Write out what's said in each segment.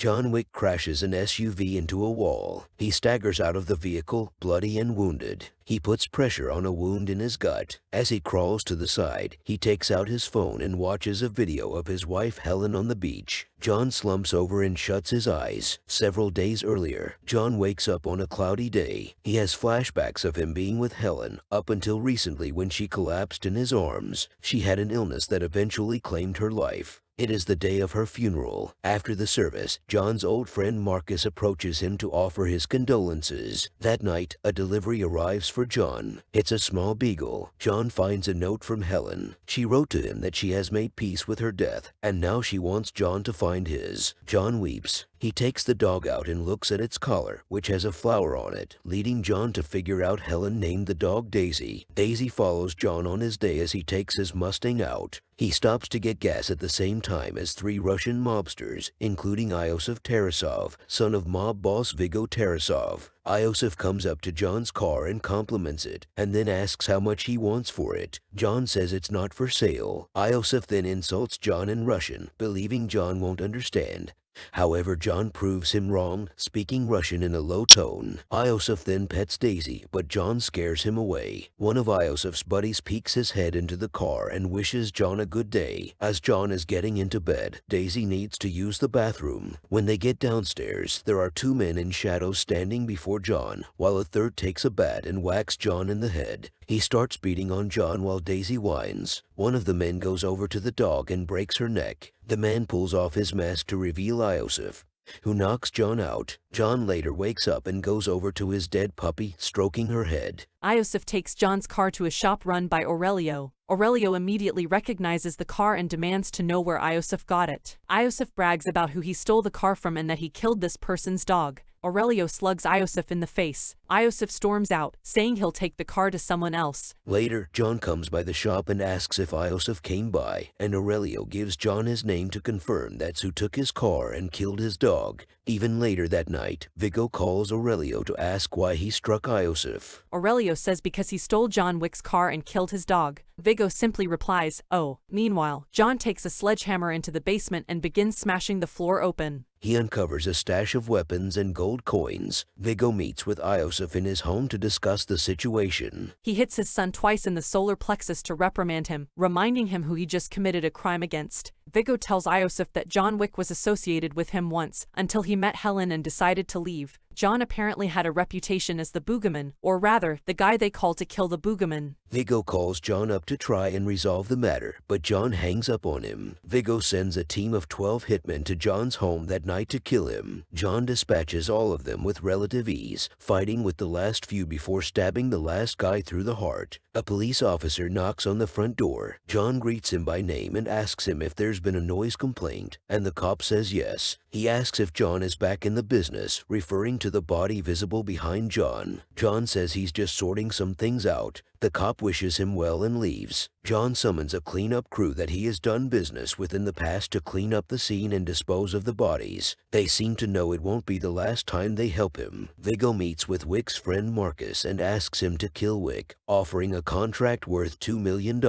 John Wick crashes an SUV into a wall. He staggers out of the vehicle, bloody and wounded. He puts pressure on a wound in his gut. As he crawls to the side, he takes out his phone and watches a video of his wife Helen on the beach. John slumps over and shuts his eyes. Several days earlier, John wakes up on a cloudy day. He has flashbacks of him being with Helen up until recently when she collapsed in his arms. She had an illness that eventually claimed her life. It is the day of her funeral. After the service, John's old friend Marcus approaches him to offer his condolences. That night, a delivery arrives for John. It's a small beagle. John finds a note from Helen. She wrote to him that she has made peace with her death, and now she wants John to find his. John weeps. He takes the dog out and looks at its collar, which has a flower on it, leading John to figure out Helen named the dog Daisy. Daisy follows John on his day as he takes his Mustang out. He stops to get gas at the same time as 3 Russian mobsters, including Iosif Tarasov, son of mob boss Viggo Tarasov. Iosif comes up to John's car and compliments it, and then asks how much he wants for it. John says it's not for sale. Iosif then insults John in Russian, believing John won't understand. However, John proves him wrong, speaking Russian in a low tone. Iosif then pets Daisy, but John scares him away. One of Iosif's buddies peeks his head into the car and wishes John a good day. As John is getting into bed, Daisy needs to use the bathroom. When they get downstairs, there are 2 men in shadows standing before John, while a third takes a bat and whacks John in the head. He starts beating on John while Daisy whines. One of the men goes over to the dog and breaks her neck. The man pulls off his mask to reveal Iosif, who knocks John out. John later wakes up and goes over to his dead puppy, stroking her head. Iosif takes John's car to a shop run by Aurelio. Aurelio immediately recognizes the car and demands to know where Iosif got it. Iosif brags about who he stole the car from and that he killed this person's dog. Aurelio slugs Iosif in the face. Iosif storms out, saying he'll take the car to someone else. Later, John comes by the shop and asks if Iosif came by, and Aurelio gives John his name to confirm that's who took his car and killed his dog. Even later that night, Viggo calls Aurelio to ask why he struck Iosif. Aurelio says because he stole John Wick's car and killed his dog. Viggo simply replies, "Oh." Meanwhile, John takes a sledgehammer into the basement and begins smashing the floor open. He uncovers a stash of weapons and gold coins. Viggo meets with Iosif in his home to discuss the situation. He hits his son twice in the solar plexus to reprimand him, reminding him who he just committed a crime against. Viggo tells Iosif that John Wick was associated with him once, until he met Helen and decided to leave. John apparently had a reputation as the boogeyman, or rather, the guy they call to kill the boogeyman. Viggo calls John up to try and resolve the matter, but John hangs up on him. Viggo sends a team of 12 hitmen to John's home that night to kill him. John dispatches all of them with relative ease, fighting with the last few before stabbing the last guy through the heart. A police officer knocks on the front door. John greets him by name and asks him if there's been a noise complaint, and the cop says yes. He asks if John is back in the business, referring to the body visible behind John. John says he's just sorting some things out. The cop wishes him well and leaves. John summons a cleanup crew that he has done business with in the past to clean up the scene and dispose of the bodies. They seem to know it won't be the last time they help him. Viggo meets with Wick's friend Marcus and asks him to kill Wick, offering a contract worth $2 million.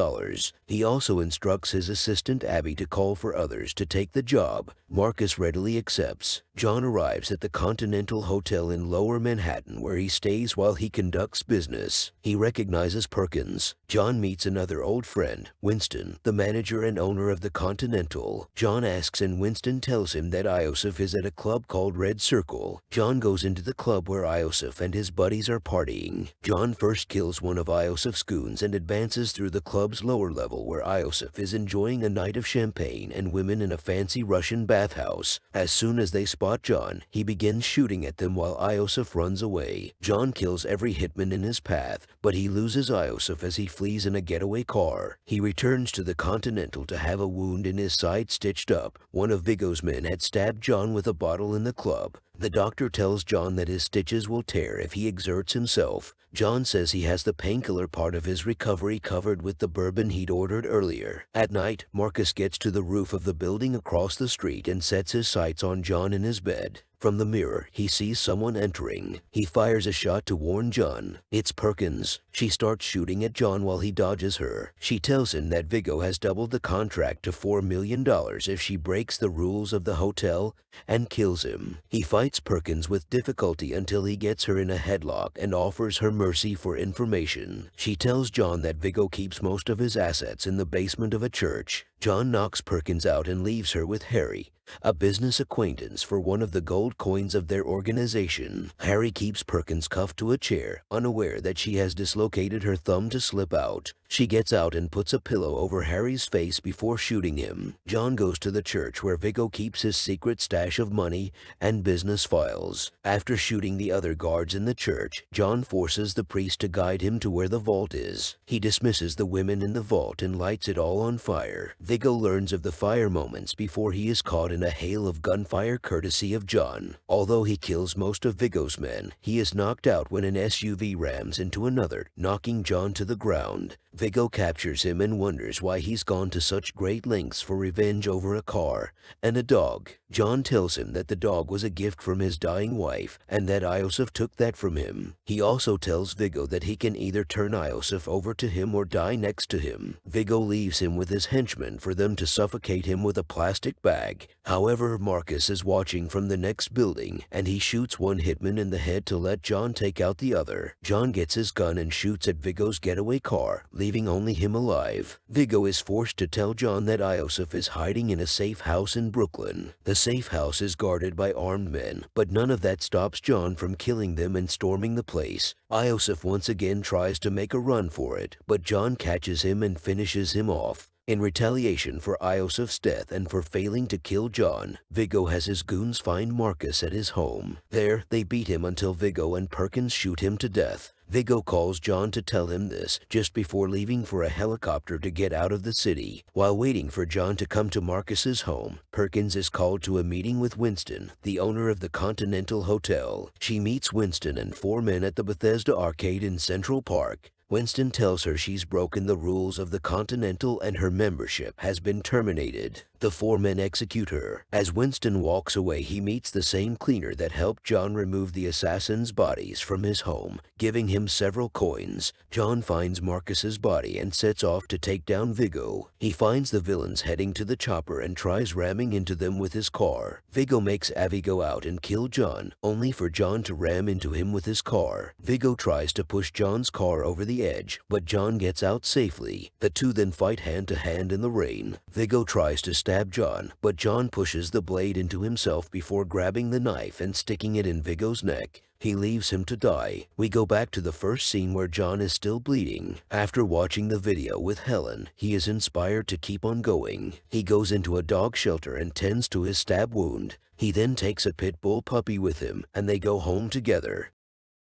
He also instructs his assistant Abby to call for others to take the job. Marcus readily accepts. John arrives at the Continental Hotel in Lower Manhattan where he stays while he conducts business. He recognizes Perkins. John meets another old friend, Winston, the manager and owner of the Continental. John asks and Winston tells him that Iosif is at a club called Red Circle. John goes into the club where Iosif and his buddies are partying. John first kills one of Iosif's goons and advances through the club's lower level where Iosif is enjoying a night of champagne and women in a fancy Russian bathhouse. As soon as they spot John, he begins shooting at them while Iosif runs away. John kills every hitman in his path, but he loses Iosif as he flees in a getaway car. He returns to the Continental to have a wound in his side stitched up. One of Viggo's men had stabbed John with a bottle in the club. The doctor tells John that his stitches will tear if he exerts himself. John says he has the painkiller part of his recovery covered with the bourbon he'd ordered earlier. At night, Marcus gets to the roof of the building across the street and sets his sights on John in his bed. From the mirror, he sees someone entering. He fires a shot to warn John. It's Perkins. She starts shooting at John while he dodges her. She tells him that Viggo has doubled the contract to $4 million if she breaks the rules of the hotel and kills him. He fights Perkins with difficulty until he gets her in a headlock and offers her mercy for information. She tells John that Viggo keeps most of his assets in the basement of a church. John knocks Perkins out and leaves her with Harry, a business acquaintance, for one of the gold coins of their organization. Harry keeps Perkins cuffed to a chair, unaware that she has dislocated her thumb to slip out. She gets out and puts a pillow over Harry's face before shooting him. John goes to the church where Viggo keeps his secret stash of money and business files. After shooting the other guards in the church, John forces the priest to guide him to where the vault is. He dismisses the women in the vault and lights it all on fire. Viggo learns of the fire moments before he is caught in a hail of gunfire courtesy of John. Although he kills most of Viggo's men, he is knocked out when an SUV rams into another, knocking John to the ground. Viggo captures him and wonders why he's gone to such great lengths for revenge over a car and a dog. John tells him that the dog was a gift from his dying wife and that Iosif took that from him. He also tells Viggo that he can either turn Iosif over to him or die next to him. Viggo leaves him with his henchmen for them to suffocate him with a plastic bag. However, Marcus is watching from the next building and he shoots one hitman in the head to let John take out the other. John gets his gun and shoots at Viggo's getaway car, leaving only him alive. Viggo is forced to tell John that Iosif is hiding in a safe house in Brooklyn. The safe house is guarded by armed men, but none of that stops John from killing them and storming the place. Iosif once again tries to make a run for it, but John catches him and finishes him off. In retaliation for Iosif's death and for failing to kill John, Viggo has his goons find Marcus at his home. There, they beat him until Viggo and Perkins shoot him to death. Viggo calls John to tell him this just before leaving for a helicopter to get out of the city. While waiting for John to come to Marcus's home, Perkins is called to a meeting with Winston, the owner of the Continental Hotel. She meets Winston and 4 men at the Bethesda Arcade in Central Park. Winston tells her she's broken the rules of the Continental and her membership has been terminated. The 4 men execute her. As Winston walks away, he meets the same cleaner that helped John remove the assassins' bodies from his home, giving him several coins. John finds Marcus's body and sets off to take down Viggo. He finds the villains heading to the chopper and tries ramming into them with his car. Viggo makes Avi go out and kill John, only for John to ram into him with his car. Viggo tries to push John's car over the edge, but John gets out safely. The two then fight hand to hand in the rain. Viggo tries to stab John, but John pushes the blade into himself before grabbing the knife and sticking it in Viggo's neck. He leaves him to die. We go back to the first scene where John is still bleeding. After watching the video with Helen, he is inspired to keep on going. He goes into a dog shelter and tends to his stab wound. He then takes a pit bull puppy with him, and they go home together.